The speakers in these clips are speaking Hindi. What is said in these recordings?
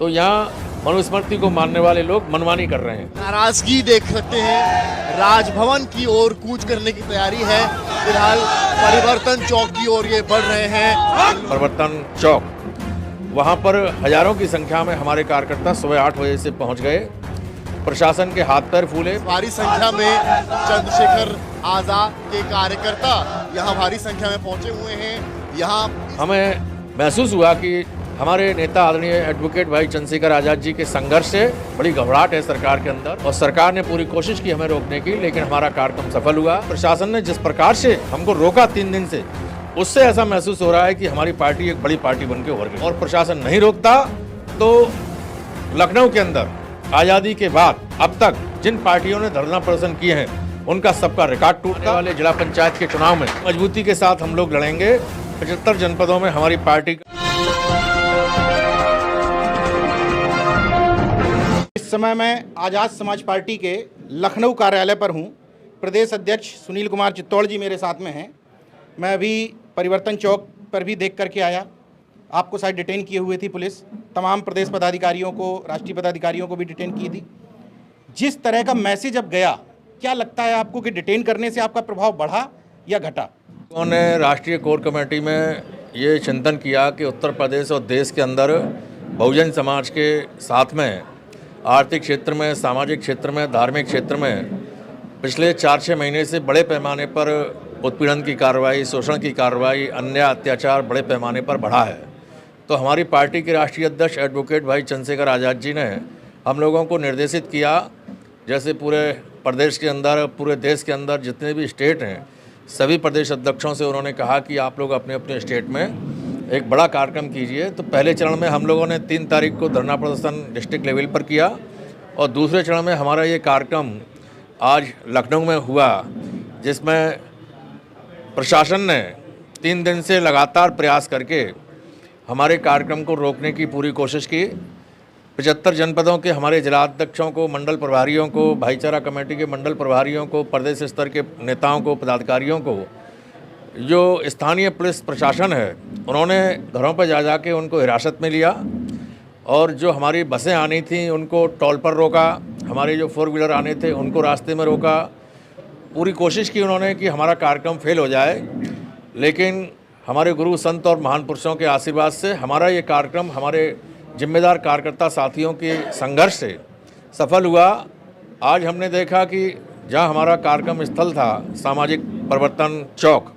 तो यहाँ मनुस्मृति को मानने वाले लोग मनमानी कर रहे हैं। नाराजगी देख सकते हैं, राजभवन की ओर कूच करने की तैयारी है। फिलहाल परिवर्तन चौक की ओर ये बढ़ रहे हैं। परिवर्तन चौक, वहाँ पर हजारों की संख्या में हमारे कार्यकर्ता सुबह 8 बजे से पहुँच गए। प्रशासन के हाथ पैर फूले। भारी संख्या में चंद्रशेखर आजाद के कार्यकर्ता यहाँ भारी संख्या में पहुंचे हुए हैं। यहाँ हमें महसूस हुआ कि हमारे नेता आदरणीय एडवोकेट भाई चंद्रशेखर आजाद जी के संघर्ष से बड़ी घबराहट है सरकार के अंदर, और सरकार ने पूरी कोशिश की हमें रोकने की, लेकिन हमारा कार्यक्रम सफल हुआ। प्रशासन ने जिस प्रकार से हमको रोका 3 दिन से, उससे ऐसा महसूस हो रहा है कि हमारी पार्टी एक बड़ी पार्टी बनकर उभर गई। और प्रशासन नहीं रोकता तो लखनऊ के अंदर आज़ादी के बाद अब तक जिन पार्टियों ने धरना प्रदर्शन किए हैं उनका सबका रिकॉर्ड टूटने वाले जिला पंचायत के चुनाव में मजबूती के साथ हम लोग लड़ेंगे। 75 जनपदों में हमारी पार्टी। इस समय मैं आज़ाद समाज पार्टी के लखनऊ कार्यालय पर हूं। प्रदेश अध्यक्ष सुनील कुमार चित्तौड़ जी मेरे साथ में हैं। मैं अभी परिवर्तन चौक पर भी देख करके आया। आपको शायद डिटेन किए हुए थी पुलिस, तमाम प्रदेश पदाधिकारियों को, राष्ट्रीय पदाधिकारियों को भी डिटेन की थी। जिस तरह का मैसेज अब गया, क्या लगता है आपको कि डिटेन करने से आपका प्रभाव बढ़ा या घटा? उन्होंने राष्ट्रीय कोर कमेटी में ये चिंतन किया कि उत्तर प्रदेश और देश के अंदर बहुजन समाज के साथ में आर्थिक क्षेत्र में, सामाजिक क्षेत्र में, धार्मिक क्षेत्र में पिछले 4-6 महीने से बड़े पैमाने पर उत्पीड़न की कार्रवाई, शोषण की कार्रवाई, अन्याय, अत्याचार बड़े पैमाने पर बढ़ा है। तो हमारी पार्टी के राष्ट्रीय अध्यक्ष एडवोकेट भाई चंद्रशेखर आजाद जी ने हम लोगों को निर्देशित किया, जैसे पूरे प्रदेश के अंदर, पूरे देश के अंदर जितने भी स्टेट हैं, सभी प्रदेश अध्यक्षों से उन्होंने कहा कि आप लोग अपने अपने स्टेट में एक बड़ा कार्यक्रम कीजिए। तो पहले चरण में हम लोगों ने 3 तारीख को धरना प्रदर्शन डिस्ट्रिक्ट लेवल पर किया, और दूसरे चरण में हमारा ये कार्यक्रम आज लखनऊ में हुआ, जिसमें प्रशासन ने 3 दिन से लगातार प्रयास करके हमारे कार्यक्रम को रोकने की पूरी कोशिश की। 75 जनपदों के हमारे जिलाध्यक्षों को, मंडल प्रभारियों को, भाईचारा कमेटी के मंडल प्रभारियों को, प्रदेश स्तर के नेताओं को, पदाधिकारियों को, जो स्थानीय पुलिस प्रशासन है, उन्होंने घरों पर जा के उनको हिरासत में लिया, और जो हमारी बसें आनी थी उनको टोल पर रोका, हमारे जो 4 व्हीलर आने थे उनको रास्ते में रोका। पूरी कोशिश की उन्होंने कि हमारा कार्यक्रम फेल हो जाए, लेकिन हमारे गुरु संत और महान पुरुषों के आशीर्वाद से हमारा ये कार्यक्रम हमारे जिम्मेदार कार्यकर्ता साथियों के संघर्ष से सफल हुआ। आज हमने देखा कि जहां हमारा कार्यक्रम स्थल था सामाजिक परिवर्तन चौक,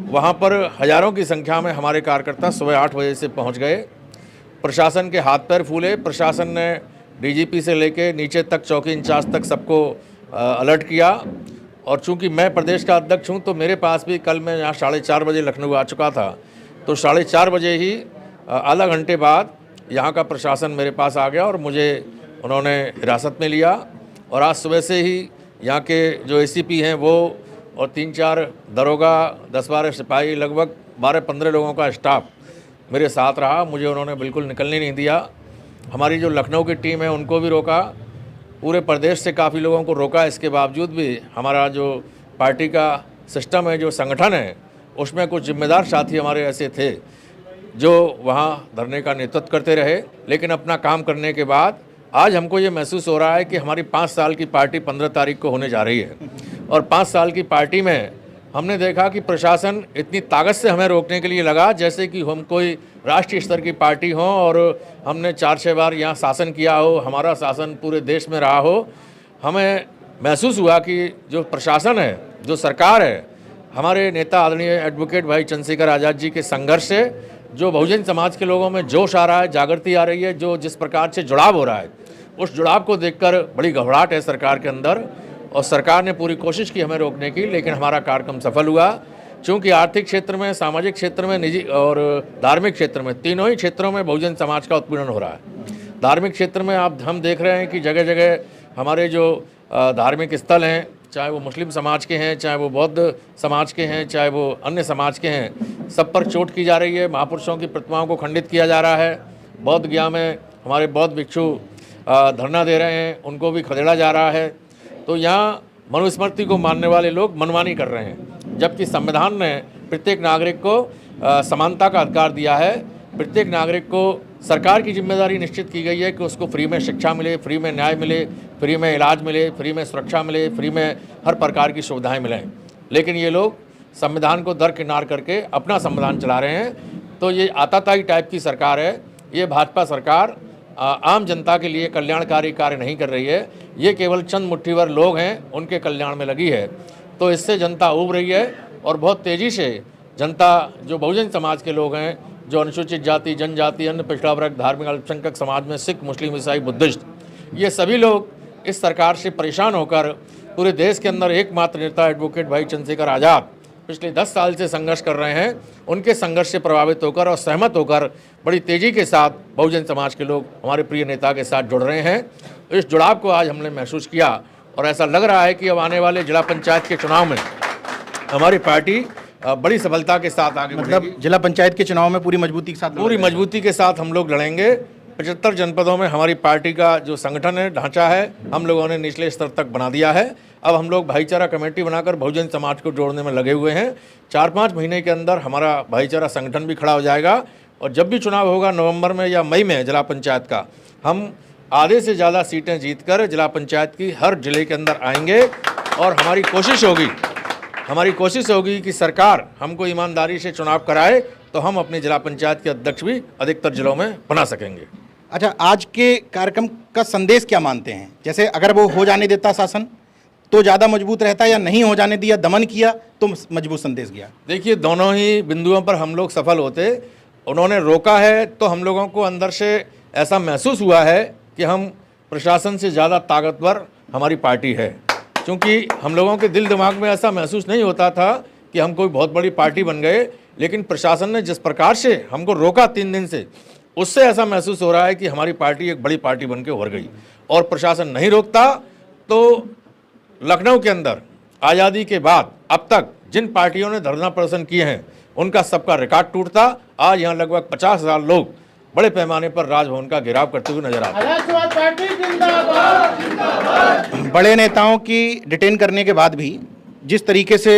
वहां पर हजारों की संख्या में हमारे कार्यकर्ता सुबह 8 बजे से पहुंच गए। प्रशासन के हाथ पैर फूले। प्रशासन ने डीजीपी से लेके नीचे तक, चौकी इंचार्ज तक सबको अलर्ट किया। और चूंकि मैं प्रदेश का अध्यक्ष हूं, तो मेरे पास भी कल मैं यहाँ 4:30 बजे लखनऊ आ चुका था, तो 4:30 बजे ही आधा घंटे बाद यहाँ का प्रशासन मेरे पास आ गया और मुझे उन्होंने हिरासत में लिया। और आज सुबह से ही यहाँ के जो एसीपी हैं वो, और 3-4 दरोगा, 10-12 सिपाही, लगभग 12-15 लोगों का स्टाफ मेरे साथ रहा। मुझे उन्होंने बिल्कुल निकलने नहीं दिया। हमारी जो लखनऊ की टीम है उनको भी रोका, पूरे प्रदेश से काफ़ी लोगों को रोका। इसके बावजूद भी हमारा जो पार्टी का सिस्टम है, जो संगठन है, उसमें कुछ जिम्मेदार साथी हमारे ऐसे थे जो वहाँ धरने का नेतृत्व करते रहे। लेकिन अपना काम करने के बाद आज हमको ये महसूस हो रहा है कि हमारी 5 साल की पार्टी 15 तारीख को होने जा रही है, और 5 साल की पार्टी में हमने देखा कि प्रशासन इतनी ताकत से हमें रोकने के लिए लगा जैसे कि हम कोई राष्ट्रीय स्तर की पार्टी हो और हमने 4-6 बार यहाँ शासन किया हो, हमारा शासन पूरे देश में रहा हो। हमें महसूस हुआ कि जो प्रशासन है, जो सरकार है, हमारे नेता आदरणीय एडवोकेट भाई चंद्रशेखर आजाद जी के संघर्ष से जो बहुजन समाज के लोगों में जोश आ रहा है, जागृति आ रही है, जो जिस प्रकार से जुड़ाव हो रहा है, उस जुड़ाव को देखकर बड़ी घबराहट है सरकार के अंदर। और सरकार ने पूरी कोशिश की हमें रोकने की, लेकिन हमारा कार्यक्रम सफल हुआ। चूँकि आर्थिक क्षेत्र में, सामाजिक क्षेत्र में, निजी और धार्मिक क्षेत्र में, तीनों ही क्षेत्रों में बहुजन समाज का उत्पीड़न हो रहा है। धार्मिक क्षेत्र में आप हम देख रहे हैं कि जगह जगह हमारे जो धार्मिक स्थल हैं, चाहे वो मुस्लिम समाज के हैं, चाहे वो बौद्ध समाज के हैं, चाहे वो अन्य समाज के हैं, सब पर चोट की जा रही है। महापुरुषों की प्रतिमाओं को खंडित किया जा रहा है। बौद्ध गया में हमारे बौद्ध भिक्षु धरना दे रहे हैं, उनको भी खदेड़ा जा रहा है। तो यहाँ मनुस्मृति को मानने वाले लोग मनमानी कर रहे हैं, जबकि संविधान ने प्रत्येक नागरिक को समानता का अधिकार दिया है। प्रत्येक नागरिक को सरकार की जिम्मेदारी निश्चित की गई है कि उसको फ्री में शिक्षा मिले, फ्री में न्याय मिले, फ्री में इलाज मिले, फ्री में सुरक्षा मिले, फ्री में हर प्रकार की सुविधाएं मिलें। लेकिन ये लोग संविधान को दरकिनार करके अपना संविधान चला रहे हैं। तो ये आताताई टाइप की सरकार है। ये भाजपा सरकार आम जनता के लिए कल्याणकारी कार्य नहीं कर रही है। ये केवल चंद मुट्ठीभर लोग हैं, उनके कल्याण में लगी है। तो इससे जनता उब रही है और बहुत तेज़ी से जनता, जो बहुजन समाज के लोग हैं, जो अनुसूचित जाति, जनजाति, अन्य पिछड़ा वर्ग, धार्मिक अल्पसंख्यक समाज में सिख, मुस्लिम, ईसाई, बुद्धिस्ट, ये सभी लोग इस सरकार से परेशान होकर पूरे देश के अंदर एकमात्र नेता एडवोकेट भाई चंद्रशेखर आज़ाद पिछले 10 साल से संघर्ष कर रहे हैं। उनके संघर्ष से प्रभावित होकर और सहमत होकर बड़ी तेज़ी के साथ बहुजन समाज के लोग हमारे प्रिय नेता के साथ जुड़ रहे हैं। इस जुड़ाव को आज हमने महसूस किया और ऐसा लग रहा है कि अब आने वाले जिला पंचायत के चुनाव में हमारी पार्टी बड़ी सफलता के साथ आगे मतलब जिला पंचायत के चुनाव में पूरी मजबूती के साथ हम लोग लड़ेंगे। 75 जनपदों में हमारी पार्टी का जो संगठन है, ढांचा है, हम लोगों ने निचले स्तर तक बना दिया है। अब हम लोग भाईचारा कमेटी बनाकर बहुजन समाज को जोड़ने में लगे हुए हैं। 4-5 महीने के अंदर हमारा भाईचारा संगठन भी खड़ा हो जाएगा और जब भी चुनाव होगा नवंबर में या मई में जिला पंचायत का, हम आधे से ज़्यादा सीटें जीतकर जिला पंचायत की हर जिले के अंदर आएंगे। और हमारी कोशिश होगी कि सरकार हमको ईमानदारी से चुनाव कराए तो हम अपने जिला पंचायत के अध्यक्ष भी अधिकतर जिलों में बना सकेंगे। अच्छा, आज के कार्यक्रम का संदेश क्या मानते हैं? जैसे अगर वो हो जाने देता शासन तो ज़्यादा मजबूत रहता, या नहीं हो जाने दिया, दमन किया तो मजबूत संदेश गया? देखिए, दोनों ही बिंदुओं पर हम लोग सफल होते। उन्होंने रोका है तो हम लोगों को अंदर से ऐसा महसूस हुआ है कि हम प्रशासन से ज़्यादा ताकतवर हमारी पार्टी है, क्योंकि हम लोगों के दिल दिमाग में ऐसा महसूस नहीं होता था कि हम कोई बहुत बड़ी पार्टी बन गए। लेकिन प्रशासन ने जिस प्रकार से हमको रोका 3 दिन से, उससे ऐसा महसूस हो रहा है कि हमारी पार्टी एक बड़ी पार्टी बन के उभर गई। और प्रशासन नहीं रोकता तो लखनऊ के अंदर आज़ादी के बाद अब तक जिन पार्टियों ने धरना प्रदर्शन किए हैं उनका सबका रिकॉर्ड टूटता। आज यहाँ लगभग 50,000 लोग बड़े पैमाने पर राजभवन का घेराव करते हुए नजर आते हैं। बड़े नेताओं की डिटेन करने के बाद भी जिस तरीके से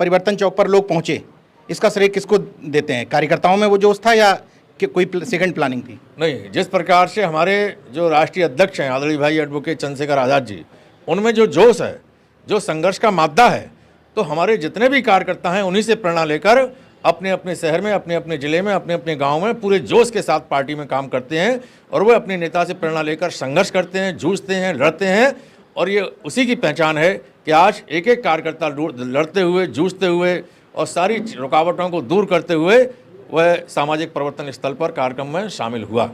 परिवर्तन चौक पर लोग पहुंचे, इसका श्रेय किसको देते हैं? कार्यकर्ताओं में वो जोश था या कि कोई सेकंड प्लानिंग थी? नहीं, जिस प्रकार से हमारे जो राष्ट्रीय अध्यक्ष हैं आदरणीय भाई एडवोकेट चंद्रशेखर आज़ाद जी, उनमें जो जोश है, जो संघर्ष का मादा है, तो हमारे जितने भी कार्यकर्ता हैं उन्हीं से प्रेरणा लेकर अपने अपने शहर में, अपने अपने ज़िले में, अपने अपने गांव में पूरे जोश के साथ पार्टी में काम करते हैं और वो अपने नेता से प्रेरणा लेकर संघर्ष करते हैं, जूझते हैं, लड़ते हैं। और ये उसी की पहचान है कि आज एक एक कार्यकर्ता लड़ते हुए, जूझते हुए और सारी रुकावटों को दूर करते हुए वह सामाजिक परिवर्तन स्थल पर कार्यक्रम में शामिल हुआ।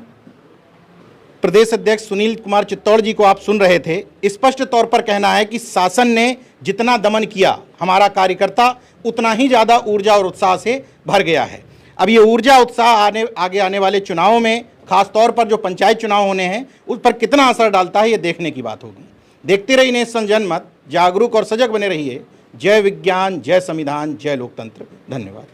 प्रदेश अध्यक्ष सुनील कुमार चित्तौड़ जी को आप सुन रहे थे। स्पष्ट तौर पर कहना है कि शासन ने जितना दमन किया, हमारा कार्यकर्ता उतना ही ज़्यादा ऊर्जा और उत्साह से भर गया है। अब ये ऊर्जा उत्साह आगे आने वाले चुनावों में, खास तौर पर जो पंचायत चुनाव होने हैं, उस पर कितना असर डालता है, ये देखने की बात होगी। देखते रहिए नेशन जनमत, जागरूक और सजग बने रहिए। जय विज्ञान, जय संविधान, जय लोकतंत्र। धन्यवाद।